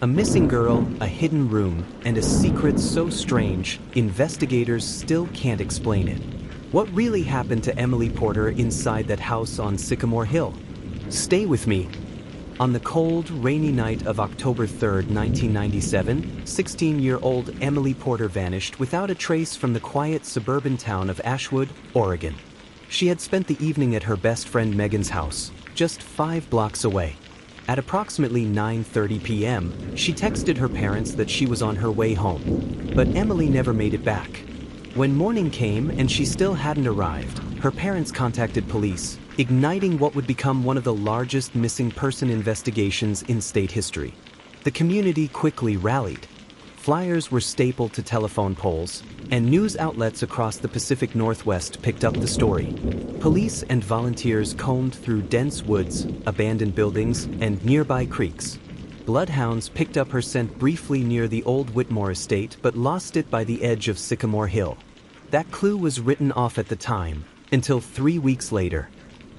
A missing girl, a hidden room, and a secret so strange, investigators still can't explain it. What really happened to Emily Porter inside that house on Sycamore Hill? Stay with me. On the cold, rainy night of October 3, 1997, 16-year-old Emily Porter vanished without a trace from the quiet suburban town of Ashwood, Oregon. She had spent the evening at her best friend Megan's house, just 5 blocks away. At approximately 9:30 p.m., she texted her parents that she was on her way home. But Emily never made it back. When morning came and she still hadn't arrived, her parents contacted police, igniting what would become one of the largest missing person investigations in state history. The community quickly rallied. Flyers were stapled to telephone poles, and news outlets across the Pacific Northwest picked up the story. Police and volunteers combed through dense woods, abandoned buildings, and nearby creeks. Bloodhounds picked up her scent briefly near the old Whitmore estate but lost it by the edge of Sycamore Hill. That clue was written off at the time, until 3 weeks later.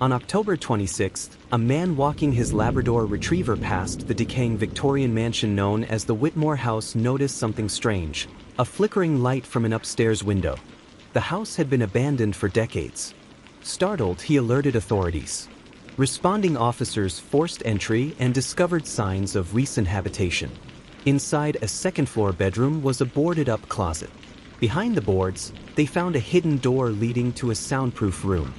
On October 26th, a man walking his Labrador Retriever past the decaying Victorian mansion known as the Whitmore House noticed something strange, a flickering light from an upstairs window. The house had been abandoned for decades. Startled, he alerted authorities. Responding officers forced entry and discovered signs of recent habitation. Inside a second-floor bedroom was a boarded-up closet. Behind the boards, they found a hidden door leading to a soundproof room.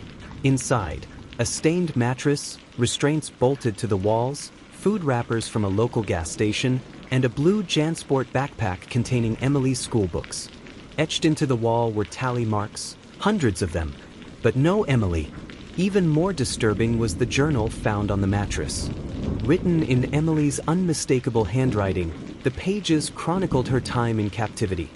Inside, a stained mattress, restraints bolted to the walls, food wrappers from a local gas station, and a blue JanSport backpack containing Emily's schoolbooks. Etched into the wall were tally marks, hundreds of them, but no Emily. Even more disturbing was the journal found on the mattress. Written in Emily's unmistakable handwriting, the pages chronicled her time in captivity.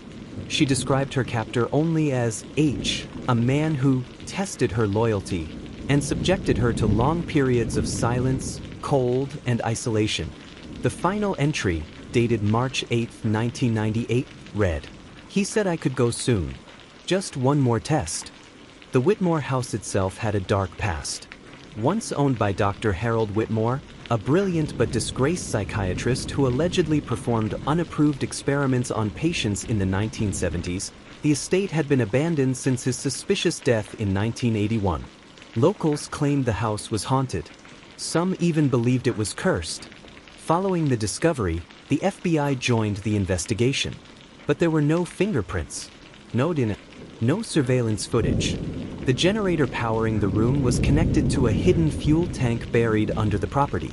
She described her captor only as H, a man who tested her loyalty and subjected her to long periods of silence, cold, and isolation. The final entry, dated March 8, 1998, read, "He said I could go soon. Just one more test." The Whitmore house itself had a dark past. Once owned by Dr. Harold Whitmore, a brilliant but disgraced psychiatrist who allegedly performed unapproved experiments on patients in the 1970s, the estate had been abandoned since his suspicious death in 1981. Locals claimed the house was haunted. Some even believed it was cursed. Following the discovery, the FBI joined the investigation. But there were no fingerprints, no DNA, no surveillance footage. The generator powering the room was connected to a hidden fuel tank buried under the property.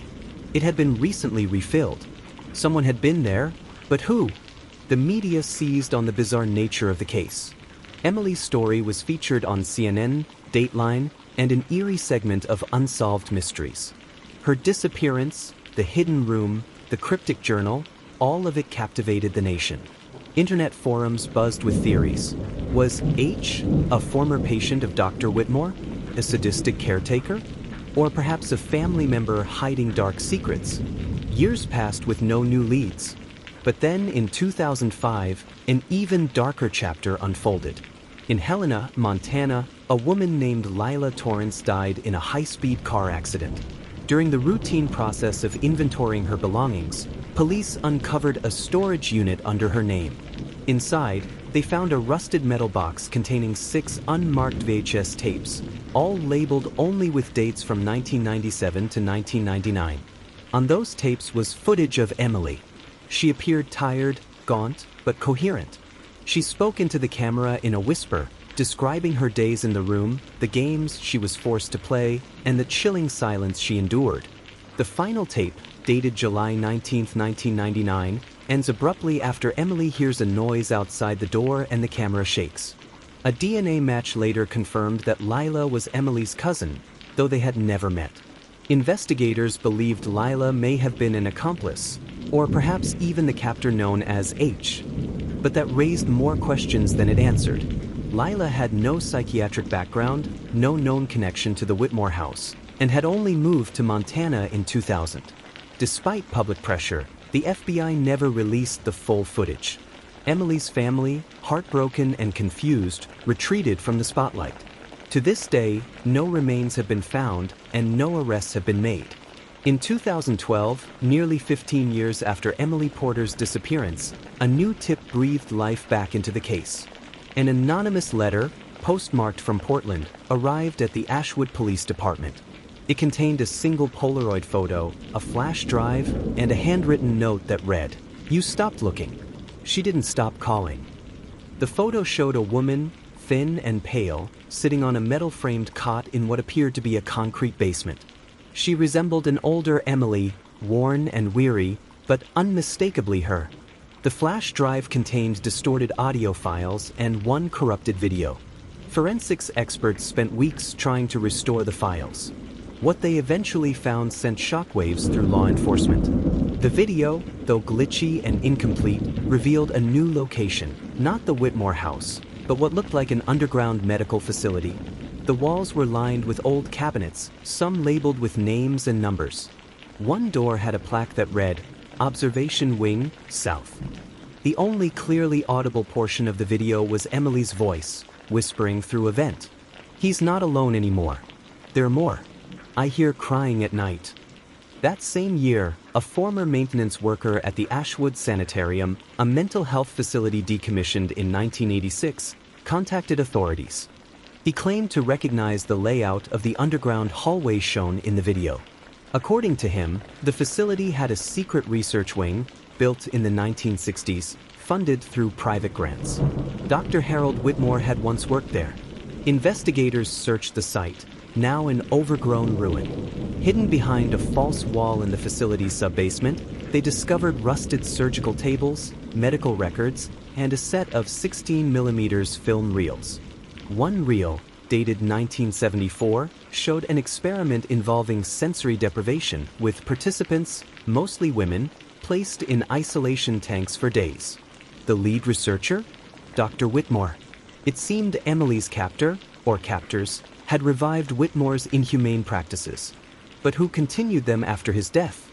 It had been recently refilled. Someone had been there, but who? The media seized on the bizarre nature of the case. Emily's story was featured on CNN, Dateline, and an eerie segment of Unsolved Mysteries. Her disappearance, the hidden room, the cryptic journal, all of it captivated the nation. Internet forums buzzed with theories. Was H a former patient of Dr. Whitmore, a sadistic caretaker, or perhaps a family member hiding dark secrets? Years passed with no new leads. But then, in 2005, an even darker chapter unfolded. In Helena, Montana, a woman named Lila Torrance died in a high-speed car accident. During the routine process of inventorying her belongings, police uncovered a storage unit under her name. Inside, they found a rusted metal box containing 6 unmarked VHS tapes, all labeled only with dates from 1997 to 1999. On those tapes was footage of Emily. She appeared tired, gaunt, but coherent. She spoke into the camera in a whisper, describing her days in the room, the games she was forced to play, and the chilling silence she endured. The final tape, dated July 19, 1999, ends abruptly after Emily hears a noise outside the door and the camera shakes. A DNA match later confirmed that Lila was Emily's cousin, though they had never met. Investigators believed Lila may have been an accomplice, or perhaps even the captor known as H. But that raised more questions than it answered. Lila had no psychiatric background, no known connection to the Whitmore house, and had only moved to Montana in 2000. Despite public pressure, the FBI never released the full footage. Emily's family, heartbroken and confused, retreated from the spotlight. To this day, no remains have been found and no arrests have been made. In 2012, nearly 15 years after Emily Porter's disappearance, a new tip breathed life back into the case. An anonymous letter, postmarked from Portland, arrived at the Ashwood Police Department. It contained a single Polaroid photo, a flash drive, and a handwritten note that read, "You stopped looking. She didn't stop calling." The photo showed a woman, thin and pale, sitting on a metal-framed cot in what appeared to be a concrete basement. She resembled an older Emily, worn and weary, but unmistakably her. The flash drive contained distorted audio files and one corrupted video. Forensics experts spent weeks trying to restore the files. What they eventually found sent shockwaves through law enforcement. The video, though glitchy and incomplete, revealed a new location, not the Whitmore house, but what looked like an underground medical facility. The walls were lined with old cabinets, some labeled with names and numbers. One door had a plaque that read, "Observation Wing, South." The only clearly audible portion of the video was Emily's voice, whispering through a vent. "He's not alone anymore. There are more. I hear crying at night." That same year, a former maintenance worker at the Ashwood Sanitarium, a mental health facility decommissioned in 1986, contacted authorities. He claimed to recognize the layout of the underground hallway shown in the video. According to him, the facility had a secret research wing, built in the 1960s, funded through private grants. Dr. Harold Whitmore had once worked there. Investigators searched the site, now an overgrown ruin. Hidden behind a false wall in the facility's sub-basement, they discovered rusted surgical tables, medical records, and a set of 16mm film reels. One reel, dated 1974, showed an experiment involving sensory deprivation with participants, mostly women, placed in isolation tanks for days. The lead researcher? Dr. Whitmore. It seemed Emily's captor, or captors, had revived Whitmore's inhumane practices. But who continued them after his death?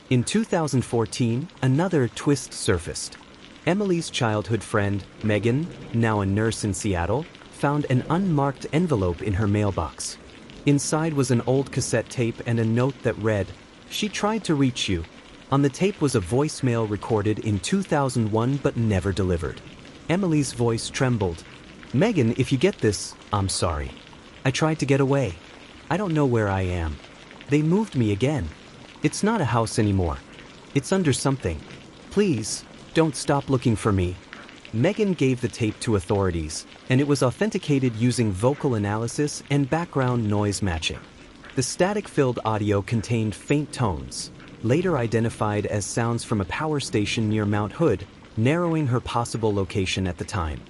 In 2014, another twist surfaced. Emily's childhood friend, Megan, now a nurse in Seattle, found an unmarked envelope in her mailbox. Inside was an old cassette tape and a note that read, "She tried to reach you." On the tape was a voicemail recorded in 2001 but never delivered. Emily's voice trembled. "Megan, if you get this, I'm sorry. I tried to get away. I don't know where I am. They moved me again. It's not a house anymore. It's under something. Please, don't stop looking for me." Megan gave the tape to authorities, and it was authenticated using vocal analysis and background noise matching. The static-filled audio contained faint tones, later identified as sounds from a power station near Mount Hood, narrowing her possible location at the time.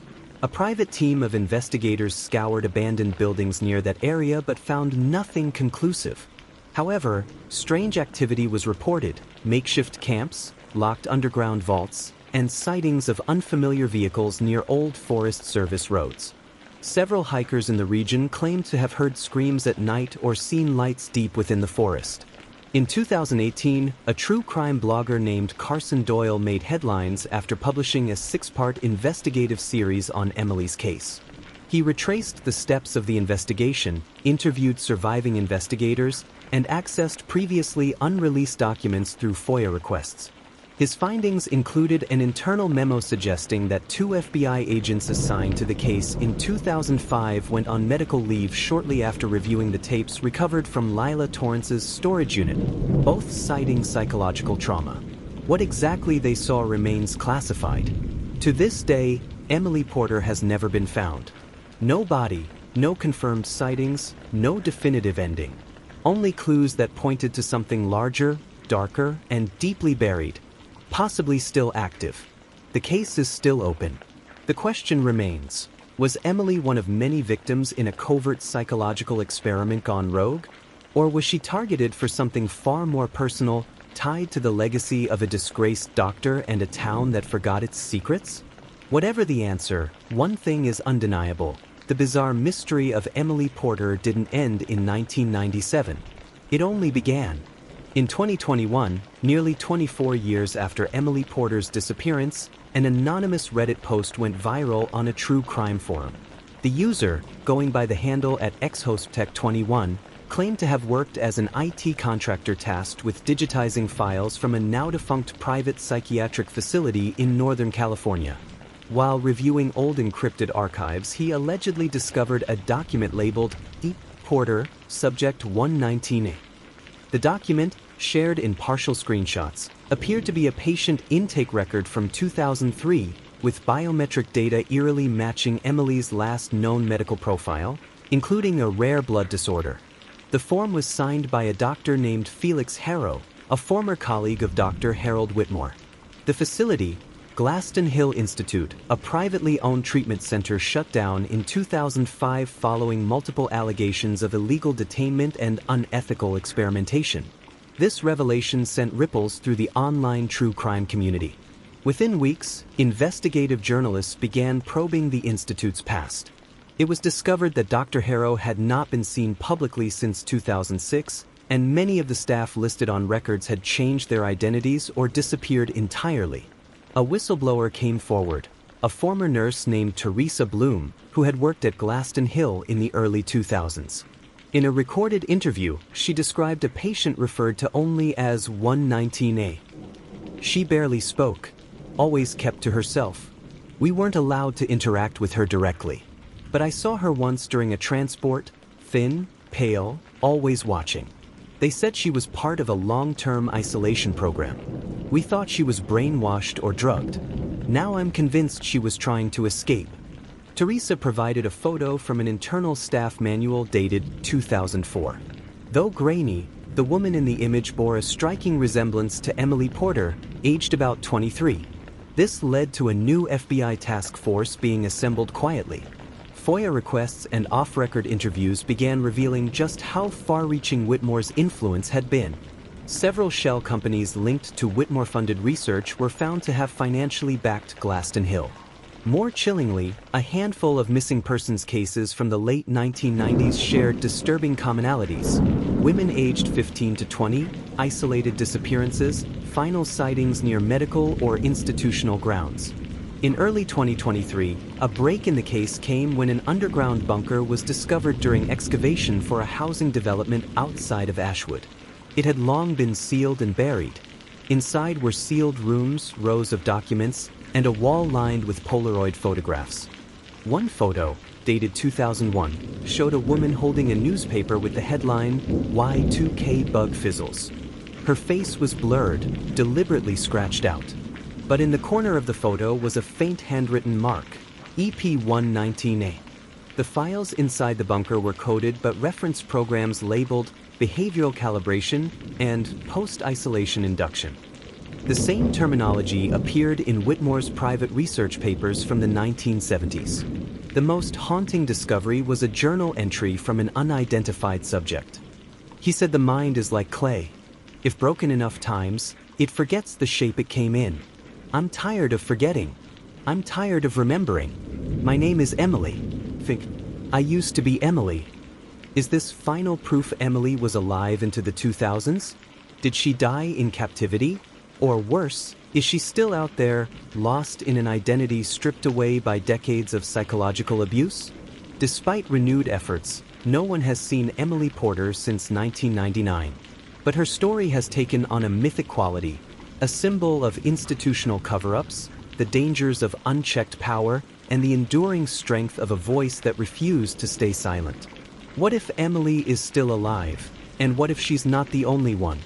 A private team of investigators scoured abandoned buildings near that area but found nothing conclusive. However, strange activity was reported: makeshift camps, locked underground vaults, and sightings of unfamiliar vehicles near old Forest Service roads. Several hikers in the region claimed to have heard screams at night or seen lights deep within the forest. In 2018, a true crime blogger named Carson Doyle made headlines after publishing a 6-part investigative series on Emily's case. He retraced the steps of the investigation, interviewed surviving investigators, and accessed previously unreleased documents through FOIA requests. His findings included an internal memo suggesting that 2 FBI agents assigned to the case in 2005 went on medical leave shortly after reviewing the tapes recovered from Lila Torrance's storage unit, both citing psychological trauma. What exactly they saw remains classified. To this day, Emily Porter has never been found. No body, no confirmed sightings, no definitive ending. Only clues that pointed to something larger, darker, and deeply buried. Possibly still active. The case is still open. The question remains, was Emily one of many victims in a covert psychological experiment gone rogue? Or was she targeted for something far more personal, tied to the legacy of a disgraced doctor and a town that forgot its secrets? Whatever the answer, one thing is undeniable. The bizarre mystery of Emily Porter didn't end in 1997. It only began. In 2021, nearly 24 years after Emily Porter's disappearance, an anonymous Reddit post went viral on a true crime forum. The user, going by the handle @xhostech21, claimed to have worked as an IT contractor tasked with digitizing files from a now-defunct private psychiatric facility in Northern California. While reviewing old encrypted archives, he allegedly discovered a document labeled Deep Porter, Subject 119A. The document, shared in partial screenshots, appeared to be a patient intake record from 2003, with biometric data eerily matching Emily's last known medical profile, including a rare blood disorder. The form was signed by a doctor named Felix Harrow, a former colleague of Dr. Harold Whitmore. The facility, Glaston Hill Institute, a privately owned treatment center, shut down in 2005 following multiple allegations of illegal detainment and unethical experimentation. This revelation sent ripples through the online true crime community. Within weeks, investigative journalists began probing the institute's past. It was discovered that Dr. Harrow had not been seen publicly since 2006, and many of the staff listed on records had changed their identities or disappeared entirely. A whistleblower came forward, a former nurse named Teresa Bloom, who had worked at Glaston Hill in the early 2000s. In a recorded interview, she described a patient referred to only as 119A. She barely spoke, always kept to herself. We weren't allowed to interact with her directly. But I saw her once during a transport, thin, pale, always watching. They said she was part of a long-term isolation program. We thought she was brainwashed or drugged. Now I'm convinced she was trying to escape. Teresa provided a photo from an internal staff manual dated 2004. Though grainy, the woman in the image bore a striking resemblance to Emily Porter, aged about 23. This led to a new FBI task force being assembled quietly. FOIA requests and off-record interviews began revealing just how far-reaching Whitmore's influence had been. Several shell companies linked to Whitmore-funded research were found to have financially backed Glaston Hill. More chillingly, a handful of missing persons cases from the late 1990s shared disturbing commonalities: women aged 15 to 20, isolated disappearances, final sightings near medical or institutional grounds. In early 2023, a break in the case came when an underground bunker was discovered during excavation for a housing development outside of Ashwood. It had long been sealed and buried. Inside were sealed rooms, rows of documents, and a wall lined with Polaroid photographs. One photo, dated 2001, showed a woman holding a newspaper with the headline, "Y2K Bug Fizzles." Her face was blurred, deliberately scratched out. But in the corner of the photo was a faint handwritten mark, EP119A. The files inside the bunker were coded but referenced programs labeled behavioral calibration and post-isolation induction. The same terminology appeared in Whitmore's private research papers from the 1970s. The most haunting discovery was a journal entry from an unidentified subject. He said the mind is like clay. If broken enough times, it forgets the shape it came in. I'm tired of forgetting. I'm tired of remembering. My name is Emily. Think, I used to be Emily. Is this final proof Emily was alive into the 2000s? Did she die in captivity? Or worse, is she still out there, lost in an identity stripped away by decades of psychological abuse? Despite renewed efforts, no one has seen Emily Porter since 1999. But her story has taken on a mythic quality, a symbol of institutional cover-ups, the dangers of unchecked power, and the enduring strength of a voice that refused to stay silent. What if Emily is still alive? And what if she's not the only one?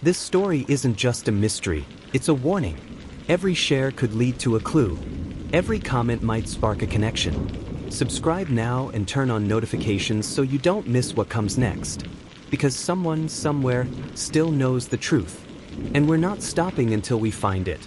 This story isn't just a mystery, it's a warning. Every share could lead to a clue. Every comment might spark a connection. Subscribe now and turn on notifications so you don't miss what comes next. Because someone, somewhere, still knows the truth. And we're not stopping until we find it.